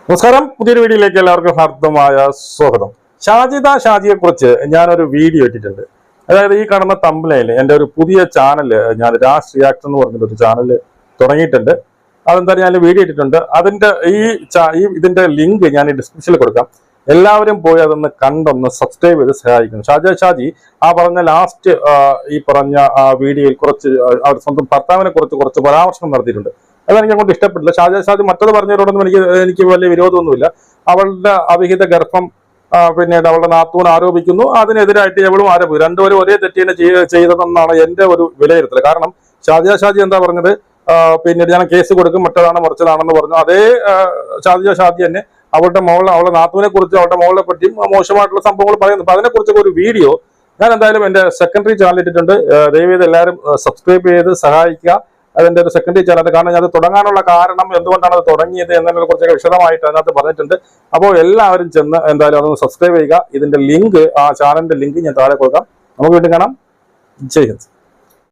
നമസ്കാരം, പുതിയൊരു വീഡിയോയിലേക്ക് എല്ലാവർക്കും ഹാർദമായ സ്വാഗതം. ഷാജിയെ കുറിച്ച് ഞാനൊരു വീഡിയോ ഇട്ടിട്ടുണ്ട്. അതായത് ഈ കാണുന്ന തംബ്നെയിൽ എൻ്റെ ഒരു പുതിയ ചാനൽ, ഞാൻ രാജ് റിയാക്ട് എന്ന് പറഞ്ഞൊരു ചാനൽ തുടങ്ങിയിട്ടുണ്ട്. അതെന്തായാലും ഞാൻ വീഡിയോ ഇട്ടിട്ടുണ്ട്. അതിന്റെ ഇതിന്റെ ലിങ്ക് ഞാൻ ഈ ഡിസ്ക്രിപ്ഷനിൽ കൊടുക്കാം. എല്ലാവരും പോയി അതൊന്ന് കണ്ടൊന്ന് സബ്സ്ക്രൈബ് ചെയ്ത് സഹായിക്കണം. ഷാജി ആ പറഞ്ഞ ലാസ്റ്റ് ഈ പറഞ്ഞ വീഡിയോയിൽ കുറച്ച് അവർ സ്വന്തം ഭർത്താവിനെ കുറിച്ച് കുറച്ച് പരാമർശനം നടത്തിയിട്ടുണ്ട്. അതെനിക്ക് അങ്ങോട്ട് ഇഷ്ടപ്പെട്ടില്ല. ഷാജി മറ്റത് പറഞ്ഞവരോടൊന്നും എനിക്ക് വലിയ വിരോധമൊന്നുമില്ല. അവളുടെ അവിഹിത ഗർഭം പിന്നീട് അവളുടെ നാത്തൂൻ ആരോപിക്കുന്നു. അതിനെതിരായിട്ട് എവളും ആരോപിക്കും. രണ്ടുപേരും ഒരേ തെറ്റിനെ ചെയ്തതെന്നാണ് എന്റെ ഒരു വിലയിരുത്തൽ. കാരണം ഷാജി എന്താ പറഞ്ഞത്, പിന്നീട് ഞാൻ കേസ് കൊടുക്കും, മറ്റതാണ് മറിച്ചതാണെന്ന് പറഞ്ഞു. അതേ ഷാജി തന്നെ അവളുടെ നാത്തുവിനെ കുറിച്ച്, അവളുടെ മോളെ പറ്റിയും മോശമായിട്ടുള്ള സംഭവങ്ങൾ പറയുന്നു. അപ്പൊ അതിനെക്കുറിച്ചൊക്കെ ഒരു വീഡിയോ ഞാൻ എന്തായാലും എന്റെ സെക്കൻഡറി ചാനൽ ഇട്ടിട്ടുണ്ട്. ദയവേത് എല്ലാവരും സബ്സ്ക്രൈബ് ചെയ്ത് സഹായിക്കുക. അതിന്റെ ഒരു സെക്കൻഡറി ചാനൽ. കാരണം അത് തുടങ്ങാനുള്ള കാരണം, എന്തുകൊണ്ടാണ് അത് തുടങ്ങിയത് എന്നതിനെ കുറിച്ചൊക്കെ വിശദമായിട്ട് അതിനകത്ത് പറഞ്ഞിട്ടുണ്ട്. അപ്പോൾ എല്ലാവരും ചെന്ന് എന്തായാലും അതൊന്ന് സബ്സ്ക്രൈബ് ചെയ്യുക. ഇതിന്റെ ലിങ്ക്, ആ ചാനലിന്റെ ലിങ്ക് ഞാൻ താഴെ കൊടുക്കാം. നമുക്ക് വീണ്ടും കാണാം. ജയ് ഹിന്ദ്.